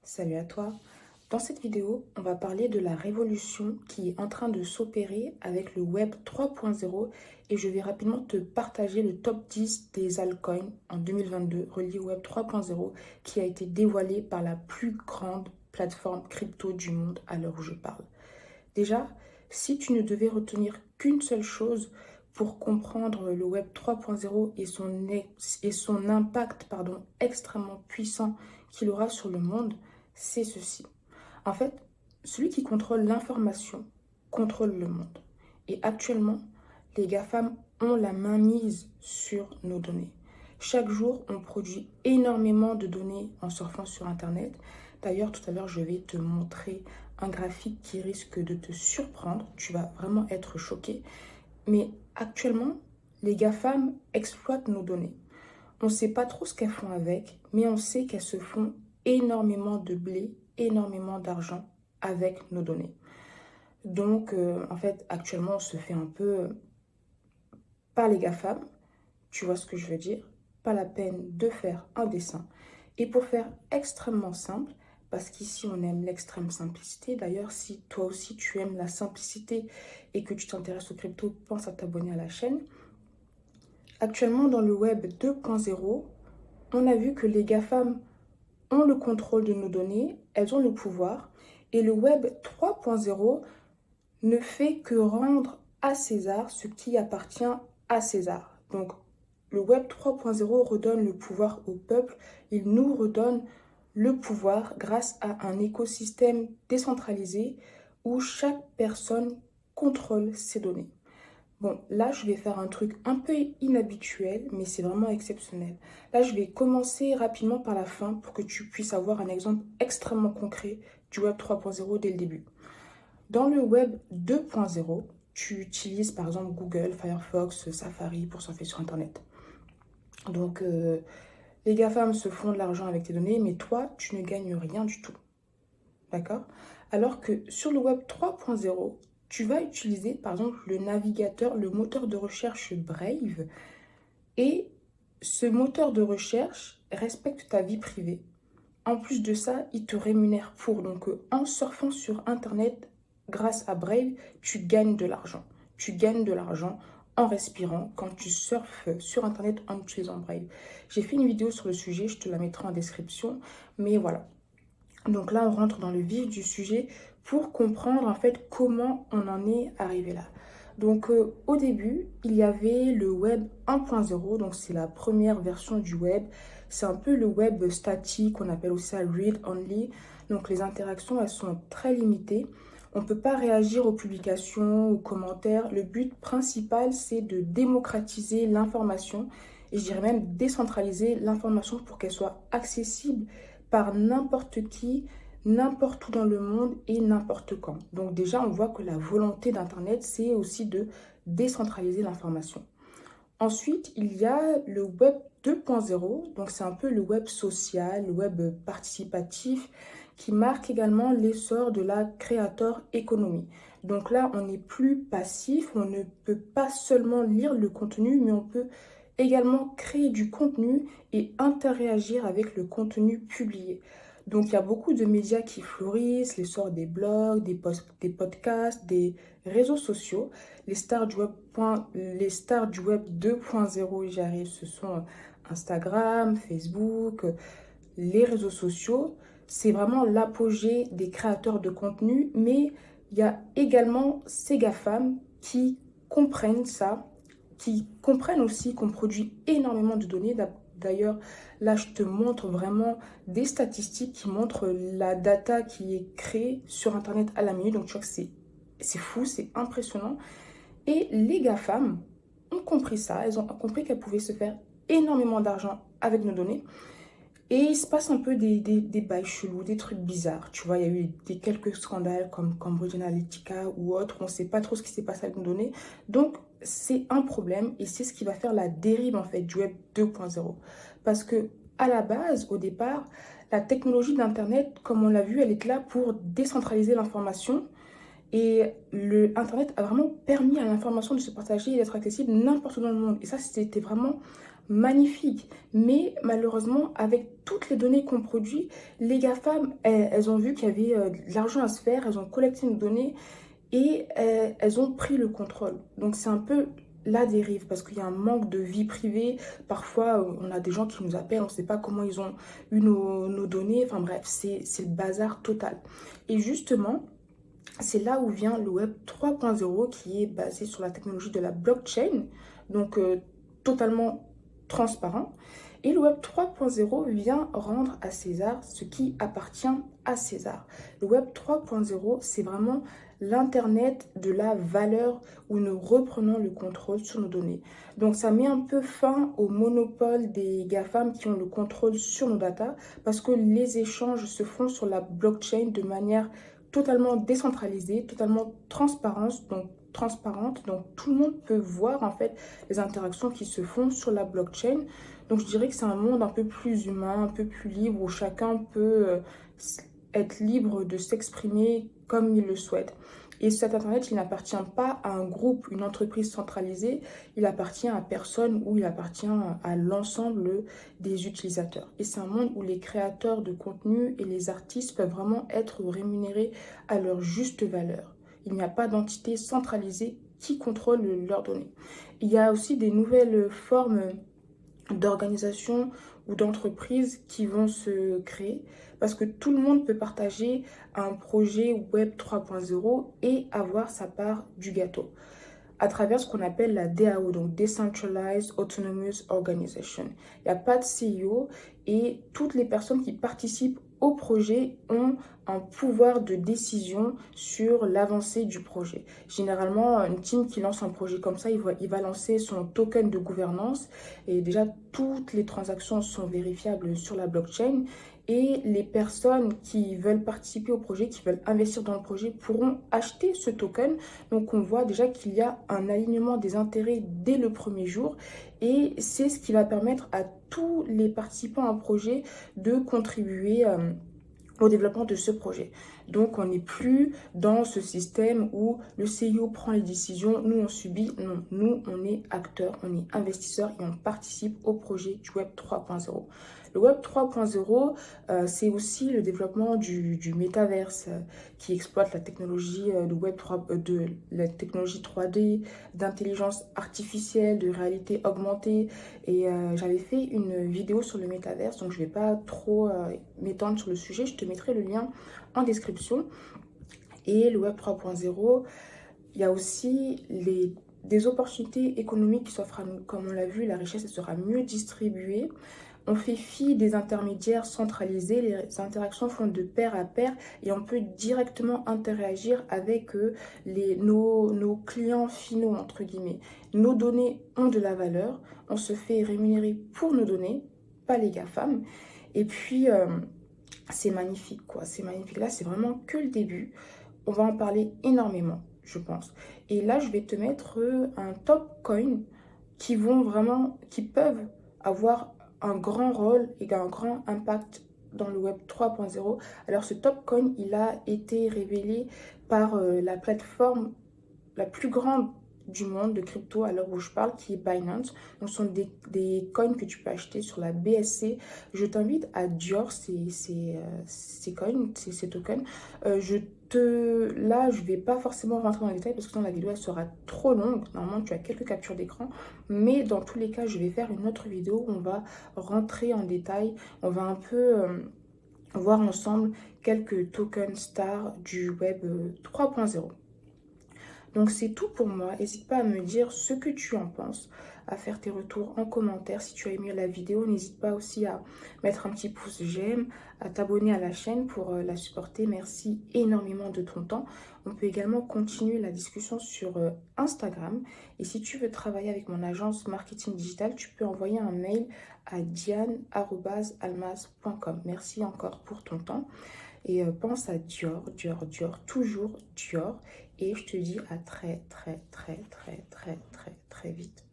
Salut à toi. Dans cette vidéo, on va parler de la révolution qui est en train de s'opérer avec le Web 3.0 et je vais rapidement te partager le top 10 des altcoins en 2022 relié au Web 3.0 qui a été dévoilé par la plus grande plateforme crypto du monde à l'heure où je parle. Déjà, si tu ne devais retenir qu'une seule chose pour comprendre le Web 3.0 et son impact extrêmement puissant qu'il aura sur le monde, c'est ceci. En fait, celui qui contrôle l'information contrôle le monde. Et actuellement, les GAFAM ont la main mise sur nos données. Chaque jour, on produit énormément de données en surfant sur Internet. D'ailleurs, tout à l'heure, je vais te montrer un graphique qui risque de te surprendre. Tu vas vraiment être choqué. Mais actuellement, les GAFAM exploitent nos données. On ne sait pas trop ce qu'elles font avec, mais on sait qu'elles se font énormément de blé, énormément d'argent avec nos données. Donc, en fait, actuellement, on se fait un peu par les GAFAM, tu vois ce que je veux dire? Pas la peine de faire un dessin. Et pour faire extrêmement simple, parce qu'ici on aime l'extrême simplicité, d'ailleurs si toi aussi tu aimes la simplicité et que tu t'intéresses aux crypto, pense à t'abonner à la chaîne. Actuellement dans le web 2.0, on a vu que les GAFAM ont le contrôle de nos données, elles ont le pouvoir, et le web 3.0 ne fait que rendre à César ce qui appartient à César. Donc, le Web 3.0 redonne le pouvoir au peuple, il nous redonne le pouvoir grâce à un écosystème décentralisé où chaque personne contrôle ses données. Bon, là, je vais faire un truc un peu inhabituel, mais c'est vraiment exceptionnel. Là, je vais commencer rapidement par la fin pour que tu puisses avoir un exemple extrêmement concret du Web 3.0 dès le début. Dans le web 2.0, tu utilises par exemple Google, Firefox, Safari pour surfer sur Internet. Donc, les GAFAM se font de l'argent avec tes données, mais toi, tu ne gagnes rien du tout. D'accord? Alors que sur le web 3.0, tu vas utiliser par exemple le navigateur, le moteur de recherche Brave, et ce moteur de recherche respecte ta vie privée. En plus de ça, il te rémunère pour. Donc, en surfant sur Internet, grâce à Brave, tu gagnes de l'argent. Tu gagnes de l'argent en respirant quand tu surfes sur Internet en utilisant Brave. J'ai fait une vidéo sur le sujet, je te la mettrai en description. Mais voilà. Donc là, on rentre dans le vif du sujet pour comprendre en fait comment on en est arrivé là. Donc au début, il y avait le web 1.0, donc c'est la première version du web. C'est un peu le web statique, on appelle aussi ça read only. Donc les interactions, elles sont très limitées. On ne peut pas réagir aux publications, aux commentaires. Le but principal, c'est de démocratiser l'information et je dirais même décentraliser l'information pour qu'elle soit accessible par n'importe qui, n'importe où dans le monde et n'importe quand. Donc déjà, on voit que la volonté d'Internet, c'est aussi de décentraliser l'information. Ensuite, il y a le web 2.0, donc c'est un peu le web social, le web participatif, qui marque également l'essor de la creator economy. Donc là, on n'est plus passif, on ne peut pas seulement lire le contenu, mais on peut également créer du contenu et interagir avec le contenu publié. Donc il y a beaucoup de médias qui fleurissent, l'essor des blogs, des podcasts, des réseaux sociaux. Les stars du web 2.0, j'y arrive, ce sont Instagram, Facebook, les réseaux sociaux. C'est vraiment l'apogée des créateurs de contenu, mais il y a également ces GAFAM qui comprennent ça, qui comprennent aussi qu'on produit énormément de données. D'ailleurs, là, je te montre vraiment des statistiques qui montrent la data qui est créée sur Internet à la minute. Donc, tu vois que c'est fou, c'est impressionnant. Et les GAFAM ont compris ça. Elles ont compris qu'elles pouvaient se faire énormément d'argent avec nos données. Et il se passe un peu des bails chelous, des trucs bizarres. Tu vois, il y a eu quelques scandales comme Cambridge Analytica ou autres. On ne sait pas trop ce qui s'est passé avec nos données. Donc, c'est un problème et c'est ce qui va faire la dérive en fait du web 2.0. Parce que à la base, au départ, la technologie d'Internet, comme on l'a vu, elle est là pour décentraliser l'information. Et le Internet a vraiment permis à l'information de se partager et d'être accessible n'importe où dans le monde. Et ça, c'était vraiment magnifique. Mais malheureusement, avec toutes les données qu'on produit, les GAFAM, elles ont vu qu'il y avait de l'argent à se faire, elles ont collecté nos données et elles ont pris le contrôle. Donc c'est un peu la dérive parce qu'il y a un manque de vie privée. Parfois, on a des gens qui nous appellent, on ne sait pas comment ils ont eu nos données. Enfin bref, c'est le bazar total. Et justement, c'est là où vient le Web 3.0 qui est basé sur la technologie de la blockchain, donc totalement transparent. Et le Web 3.0 vient rendre à César ce qui appartient à César. Le Web 3.0, c'est vraiment l'Internet de la valeur où nous reprenons le contrôle sur nos données. Donc ça met un peu fin au monopole des GAFAM qui ont le contrôle sur nos datas parce que les échanges se font sur la blockchain de manière totalement décentralisée, totalement transparente. Donc tout le monde peut voir en fait les interactions qui se font sur la blockchain. Donc je dirais que c'est un monde un peu plus humain, un peu plus libre où chacun peut être libre de s'exprimer comme il le souhaite. Et cet Internet, il n'appartient pas à un groupe, une entreprise centralisée, il appartient à personne ou il appartient à l'ensemble des utilisateurs. Et c'est un monde où les créateurs de contenu et les artistes peuvent vraiment être rémunérés à leur juste valeur. Il n'y a pas d'entité centralisée qui contrôle leurs données. Il y a aussi des nouvelles formes d'organisations ou d'entreprises qui vont se créer parce que tout le monde peut partager un projet Web 3.0 et avoir sa part du gâteau à travers ce qu'on appelle la DAO, donc Decentralized Autonomous Organization. Il n'y a pas de CEO et toutes les personnes qui participent au projet ont un pouvoir de décision sur l'avancée du projet. Généralement, une team qui lance un projet comme ça, il va lancer son token de gouvernance et déjà toutes les transactions sont vérifiables sur la blockchain et les personnes qui veulent participer au projet, qui veulent investir dans le projet pourront acheter ce token. Donc on voit déjà qu'il y a un alignement des intérêts dès le premier jour et c'est ce qui va permettre à tous les participants à un projet de contribuer au développement de ce projet. Donc on n'est plus dans ce système où le CIO prend les décisions, nous on subit, non, nous on est acteurs, on est investisseurs et on participe au projet du Web 3.0. Le Web 3.0, c'est aussi le développement du métaverse qui exploite la technologie de Web 3, de la technologie 3D, d'intelligence artificielle, de réalité augmentée. Et j'avais fait une vidéo sur le métaverse, donc je ne vais pas trop m'étendre sur le sujet. Je te mettrai le lien en description. Et le Web 3.0, il y a aussi des opportunités économiques qui s'offrent à nous. Comme on l'a vu, la richesse elle sera mieux distribuée. On fait fi des intermédiaires centralisés, les interactions font de pair à pair et on peut directement interagir avec nos clients finaux, entre guillemets. Nos données ont de la valeur, on se fait rémunérer pour nos données, pas les GAFAM. Et puis, c'est magnifique, quoi. C'est magnifique. Là, c'est vraiment que le début. On va en parler énormément, je pense. Et là, je vais te mettre un top coin qui peuvent avoir un grand rôle et un grand impact dans le Web 3.0. Alors ce top coin, il a été révélé par la plateforme la plus grande du monde de crypto à l'heure où je parle, qui est Binance. Donc, ce sont des coins que tu peux acheter sur la BSC. Je t'invite à Dior ces coins, ces tokens. Là, je vais pas forcément rentrer dans les détails parce que sinon la vidéo elle sera trop longue. Normalement, tu as quelques captures d'écran. Mais dans tous les cas, je vais faire une autre vidéo où on va rentrer en détail. On va un peu voir ensemble quelques tokens stars du Web 3.0. Donc c'est tout pour moi. N'hésite pas à me dire ce que tu en penses, à faire tes retours en commentaire. Si tu as aimé la vidéo, n'hésite pas aussi à mettre un petit pouce j'aime, à t'abonner à la chaîne pour la supporter. Merci énormément de ton temps. On peut également continuer la discussion sur Instagram. Et si tu veux travailler avec mon agence marketing digital, tu peux envoyer un mail à diane@almas.com. Merci encore pour ton temps. Et pense à Dior, Dior, Dior, toujours Dior. Et je te dis à très, très, très, très, très, très, très vite.